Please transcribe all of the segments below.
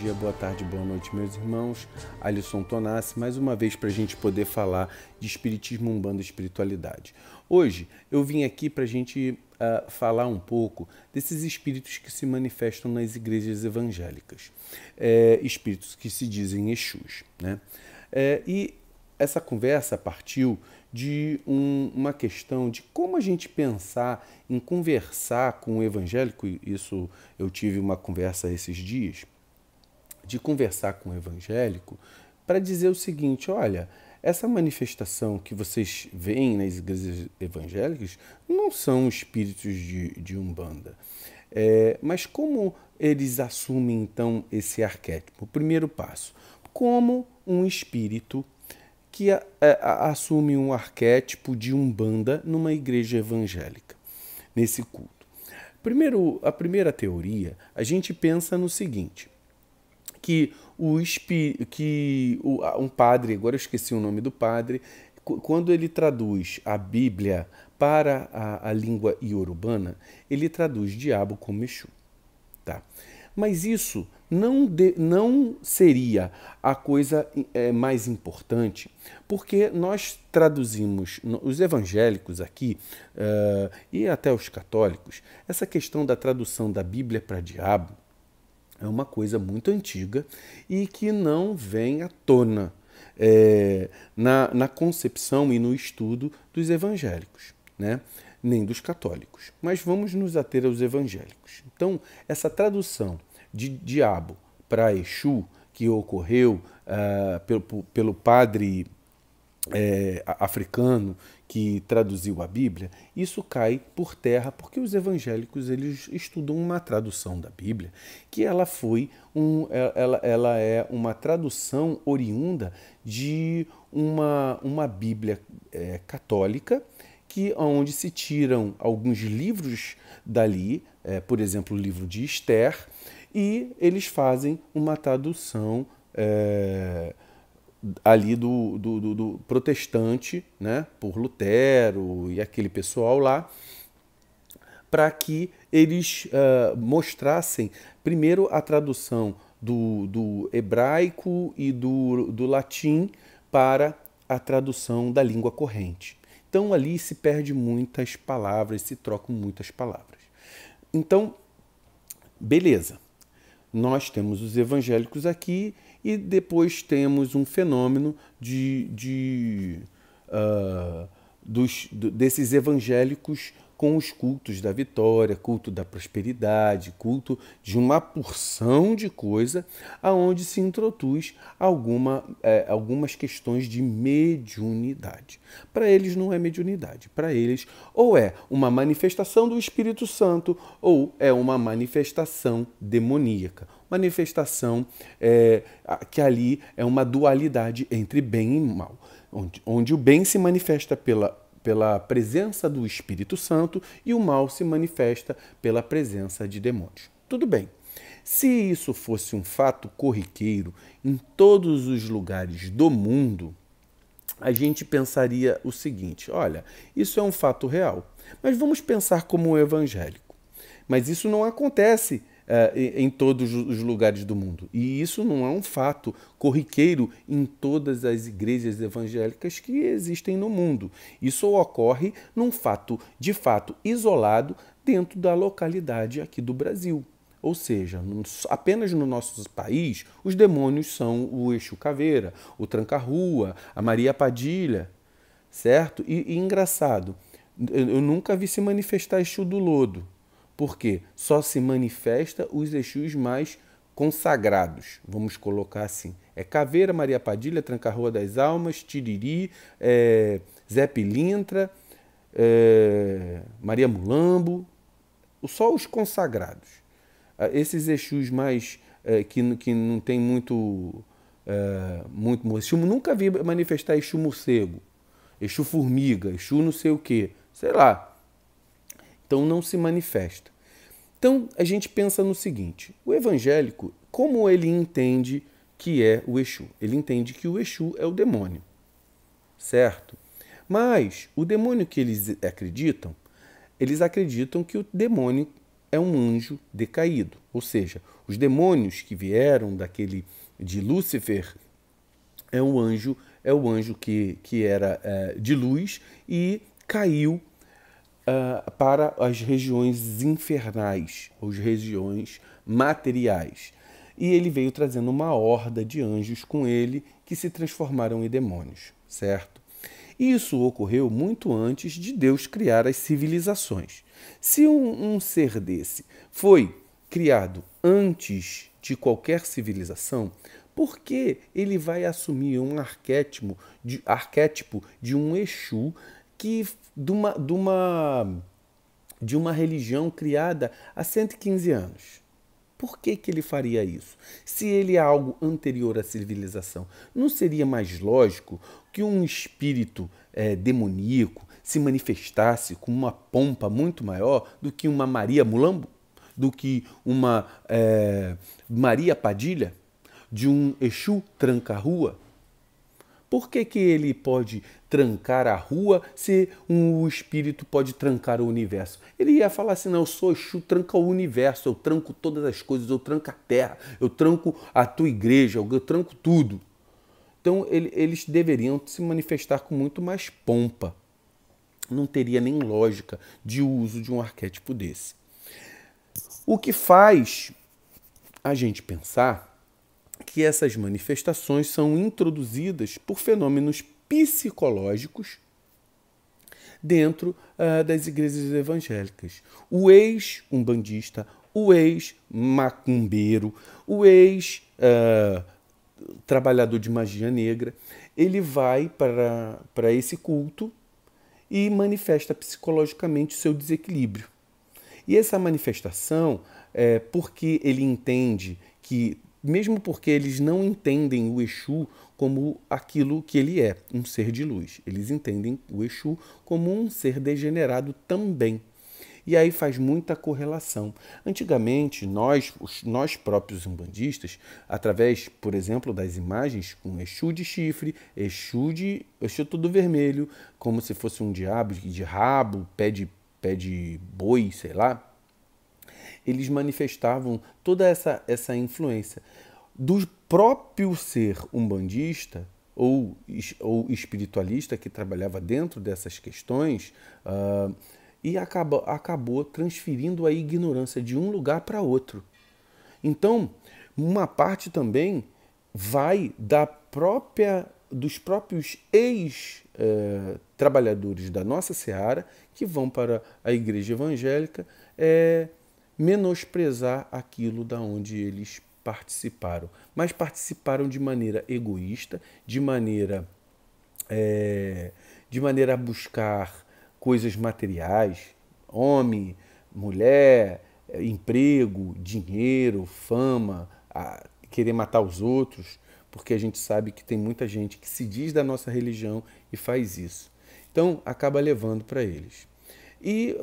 dia, boa tarde, boa noite, meus irmãos. Alisson Tonassi, mais uma vez para a gente poder falar de Espiritismo, Umbanda e Espiritualidade. Hoje eu vim aqui para a gente falar um pouco desses espíritos que se manifestam nas igrejas evangélicas, espíritos que se dizem Exus, né? E essa conversa partiu de uma questão de como a gente pensar em conversar com o evangélico. Isso eu tive uma conversa esses dias, de conversar com o evangélico para dizer o seguinte: olha, essa manifestação que vocês veem nas igrejas evangélicas não são espíritos de Umbanda. Mas como eles assumem então esse arquétipo? O primeiro passo, como um espírito que assume um arquétipo de Umbanda numa igreja evangélica, nesse culto. A primeira teoria, a gente pensa no seguinte, que um padre, agora eu esqueci o nome do padre, quando ele traduz a Bíblia para a língua iorubana, ele traduz diabo como Exu. Tá? Mas isso não seria a coisa mais importante, porque nós traduzimos, os evangélicos aqui, e até os católicos, essa questão da tradução da Bíblia para diabo é uma coisa muito antiga e que não vem à tona na concepção e no estudo dos evangélicos, né? Nem dos católicos. Mas vamos nos ater aos evangélicos. Então, essa tradução de diabo para Exu, que ocorreu pelo padre africano que traduziu a Bíblia, isso cai por terra porque os evangélicos eles estudam uma tradução da Bíblia que ela é uma tradução oriunda de uma Bíblia católica, onde se tiram alguns livros dali, por exemplo, o livro de Esther, e eles fazem uma tradução ali do protestante, né, por Lutero e aquele pessoal lá, para que eles mostrassem primeiro a tradução do hebraico e do latim para a tradução da língua corrente. Então ali se perde muitas palavras, se trocam muitas palavras. Então, beleza. Nós temos os evangélicos aqui e depois temos um fenômeno desses evangélicos com os cultos da vitória, culto da prosperidade, culto de uma porção de coisa, aonde se introduz algumas questões de mediunidade. Para eles não é mediunidade, para eles ou é uma manifestação do Espírito Santo ou é uma manifestação demoníaca. Manifestação que ali é uma dualidade entre bem e mal, onde o bem se manifesta pela presença do Espírito Santo e o mal se manifesta pela presença de demônios. Tudo bem. Se isso fosse um fato corriqueiro em todos os lugares do mundo, a gente pensaria o seguinte: olha, isso é um fato real, mas vamos pensar como um evangélico. Mas isso não acontece em todos os lugares do mundo. E isso não é um fato corriqueiro em todas as igrejas evangélicas que existem no mundo. Isso ocorre de fato isolado dentro da localidade aqui do Brasil. Ou seja, apenas no nosso país, os demônios são o Exu Caveira, o Tranca-Rua, a Maria Padilha, certo? E engraçado, eu nunca vi se manifestar Exu do Lodo. Porque só se manifesta os Exus mais consagrados, vamos colocar assim. É Caveira, Maria Padilha, Tranca-Rua das Almas, Tiriri, Zé Pilintra, Maria Mulambo, só os consagrados. Esses Exus mais que não tem muito Exu, nunca vi manifestar Exu Morcego, Exu Formiga, Exu não sei o que, sei lá. Então não se manifesta. Então a gente pensa no seguinte: o evangélico, como ele entende que é o Exu? Ele entende que o Exu é o demônio, certo? Mas o demônio que eles acreditam que o demônio é um anjo decaído, ou seja, os demônios que vieram de Lúcifer é o anjo que era de luz e caiu para as regiões infernais, ou as regiões materiais. E ele veio trazendo uma horda de anjos com ele que se transformaram em demônios, certo? Isso ocorreu muito antes de Deus criar as civilizações. Se um ser desse foi criado antes de qualquer civilização, por que ele vai assumir um arquétipo de um Exu que de uma religião criada há 115 anos? Por que ele faria isso? Se ele é algo anterior à civilização, não seria mais lógico que um espírito demoníaco se manifestasse com uma pompa muito maior do que uma Maria Mulambo? Do que uma Maria Padilha? De um Exu tranca-rua? Por que ele pode trancar a rua se o espírito pode trancar o universo? Ele ia falar assim, não, eu sou Exu, tranca o universo, eu tranco todas as coisas, eu tranco a terra, eu tranco a tua igreja, eu tranco tudo. Então eles deveriam se manifestar com muito mais pompa. Não teria nem lógica de uso de um arquétipo desse. O que faz a gente pensar que essas manifestações são introduzidas por fenômenos psicológicos dentro das igrejas evangélicas. O ex-umbandista, o ex-macumbeiro, o ex-trabalhador de magia negra, ele vai para esse culto e manifesta psicologicamente o seu desequilíbrio. E essa manifestação é porque ele entende que, mesmo porque eles não entendem o Exu como aquilo que ele é, um ser de luz. Eles entendem o Exu como um ser degenerado também. E aí faz muita correlação. Antigamente, nós próprios umbandistas, através, por exemplo, das imagens com Exu de chifre, Exu todo vermelho, como se fosse um diabo de rabo, pé de boi, sei lá, eles manifestavam toda essa influência do próprio ser umbandista ou espiritualista que trabalhava dentro dessas questões e acabou transferindo a ignorância de um lugar para outro. Então, uma parte também vai dos próprios ex-trabalhadores da nossa seara que vão para a igreja evangélica menosprezar aquilo da onde eles participaram. Mas participaram de maneira egoísta, de maneira a buscar coisas materiais, homem, mulher, emprego, dinheiro, fama, querer matar os outros, porque a gente sabe que tem muita gente que se diz da nossa religião e faz isso. Então, acaba levando para eles.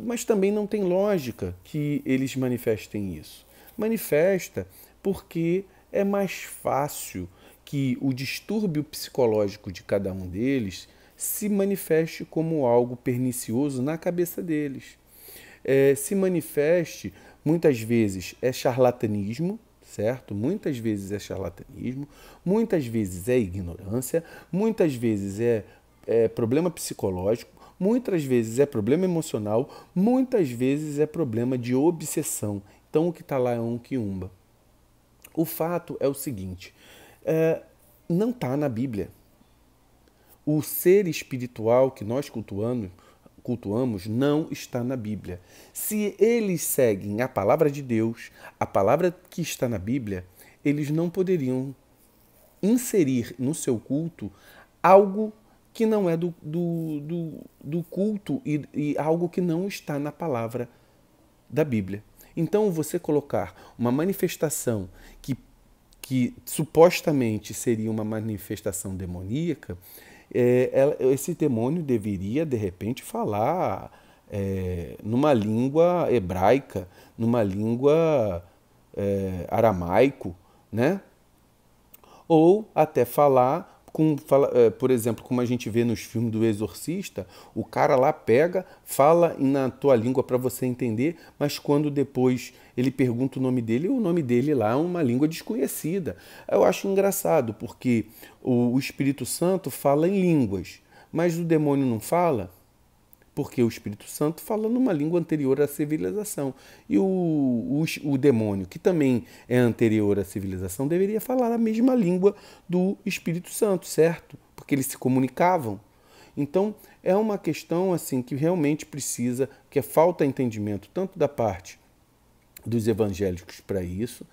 Mas também não tem lógica que eles manifestem isso. Manifesta porque é mais fácil que o distúrbio psicológico de cada um deles se manifeste como algo pernicioso na cabeça deles. Se manifeste, muitas vezes é charlatanismo, certo? Muitas vezes é charlatanismo, muitas vezes é ignorância, muitas vezes é problema psicológico, muitas vezes é problema emocional, muitas vezes é problema de obsessão. Então o que está lá é um quiumba. O fato é o seguinte, não está na Bíblia. O ser espiritual que nós cultuamos não está na Bíblia. Se eles seguem a palavra de Deus, a palavra que está na Bíblia, eles não poderiam inserir no seu culto algo que não é do culto e algo que não está na palavra da Bíblia. Então, você colocar uma manifestação que supostamente seria uma manifestação demoníaca, esse demônio deveria, de repente, falar numa língua hebraica, numa língua aramaico, né? Ou até falar por exemplo, como a gente vê nos filmes do Exorcista, o cara lá pega, fala na tua língua para você entender, mas quando depois ele pergunta o nome dele lá é uma língua desconhecida. Eu acho engraçado, porque o Espírito Santo fala em línguas, mas o demônio não fala. Porque o Espírito Santo fala numa língua anterior à civilização. E o demônio, que também é anterior à civilização, deveria falar a mesma língua do Espírito Santo, certo? Porque eles se comunicavam. Então, é uma questão assim que realmente precisa, que falta entendimento tanto da parte dos evangélicos para isso,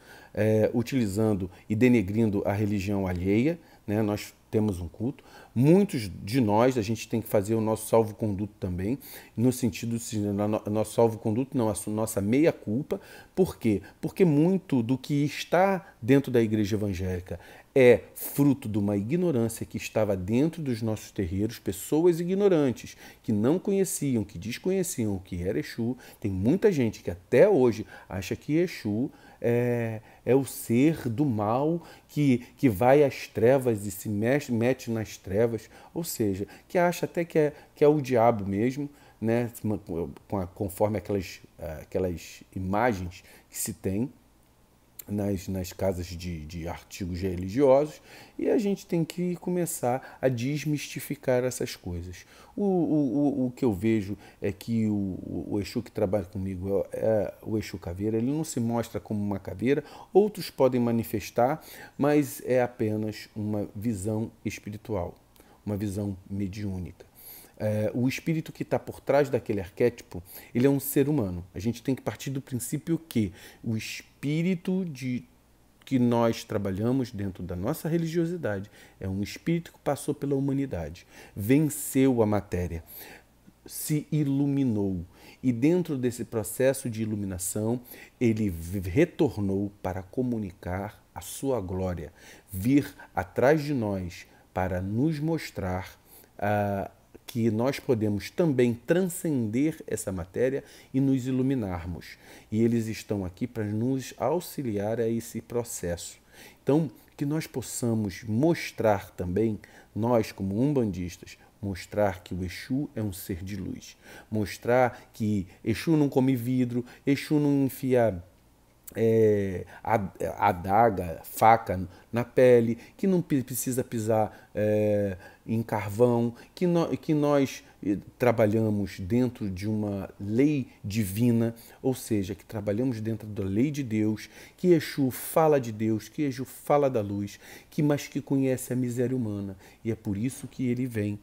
utilizando e denegrindo a religião alheia, né? Nós temos um culto. Muitos de nós, a gente tem que fazer o nosso salvo-conduto também, no sentido de nosso salvo-conduto, não, a nossa meia-culpa. Por quê? Porque muito do que está dentro da igreja evangélica é fruto de uma ignorância que estava dentro dos nossos terreiros, pessoas ignorantes, que não conheciam, que desconheciam o que era Exu. Tem muita gente que até hoje acha que Exu é o ser do mal que vai às trevas e se mete nas trevas, ou seja, que acha até que é o diabo mesmo, né? Conforme aquelas imagens que se tem nas casas de artigos religiosos, e a gente tem que começar a desmistificar essas coisas. O que eu vejo é que o Exu que trabalha comigo é o Exu Caveira, ele não se mostra como uma caveira, outros podem manifestar, mas é apenas uma visão espiritual, uma visão mediúnica. O espírito que está por trás daquele arquétipo, ele é um ser humano. A gente tem que partir do princípio que o espírito que nós trabalhamos dentro da nossa religiosidade é um espírito que passou pela humanidade, venceu a matéria, se iluminou. E dentro desse processo de iluminação, ele retornou para comunicar a sua glória, vir atrás de nós para nos mostrar que nós podemos também transcender essa matéria e nos iluminarmos. E eles estão aqui para nos auxiliar a esse processo. Então, que nós possamos mostrar também, nós como umbandistas, mostrar que o Exu é um ser de luz. Mostrar que Exu não come vidro, Exu não enfia adaga, faca na pele, que não precisa pisar em carvão, que nós trabalhamos dentro de uma lei divina, ou seja, que trabalhamos dentro da lei de Deus, que Exu fala de Deus, que Exu fala da luz, mas que conhece a miséria humana. E é por isso que ele vem,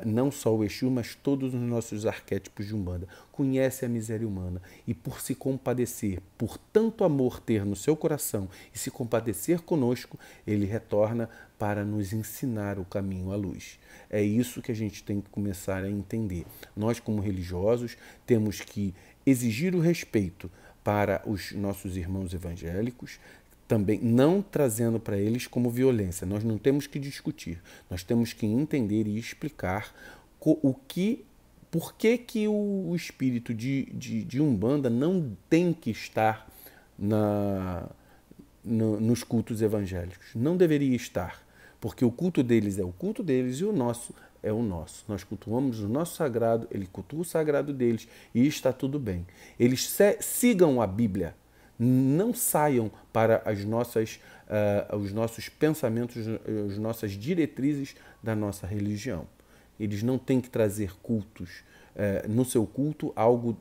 não só o Exu, mas todos os nossos arquétipos de Umbanda. Conhece a miséria humana e por se compadecer, por tanto amor ter no seu coração e se compadecer conosco, ele retorna para nos ensinar o caminho à luz. É isso que a gente tem que começar a entender. Nós, como religiosos, temos que exigir o respeito para os nossos irmãos evangélicos, também não trazendo para eles como violência. Nós não temos que discutir, nós temos que entender e explicar por que o espírito de Umbanda não tem que estar nos cultos evangélicos. Não deveria estar, porque o culto deles é o culto deles e o nosso é o nosso. Nós cultuamos o nosso sagrado, ele cultua o sagrado deles e está tudo bem. Eles sigam a Bíblia, não saiam para os nossos pensamentos, as nossas diretrizes da nossa religião. Eles não têm que trazer cultos, no seu culto, algo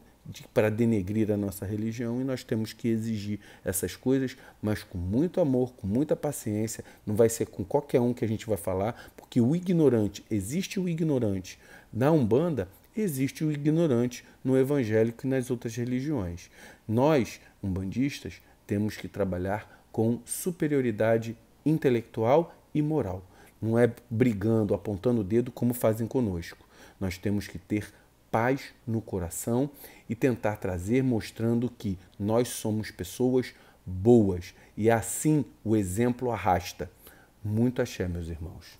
para denegrir a nossa religião, e nós temos que exigir essas coisas, mas com muito amor, com muita paciência. Não vai ser com qualquer um que a gente vai falar, porque o ignorante, existe o ignorante na Umbanda, existe o ignorante no evangélico e nas outras religiões. Nós, umbandistas, temos que trabalhar com superioridade intelectual e moral. Não é brigando, apontando o dedo como fazem conosco. Nós temos que ter paz no coração e tentar trazer, mostrando que nós somos pessoas boas. E assim o exemplo arrasta. Muito axé, meus irmãos.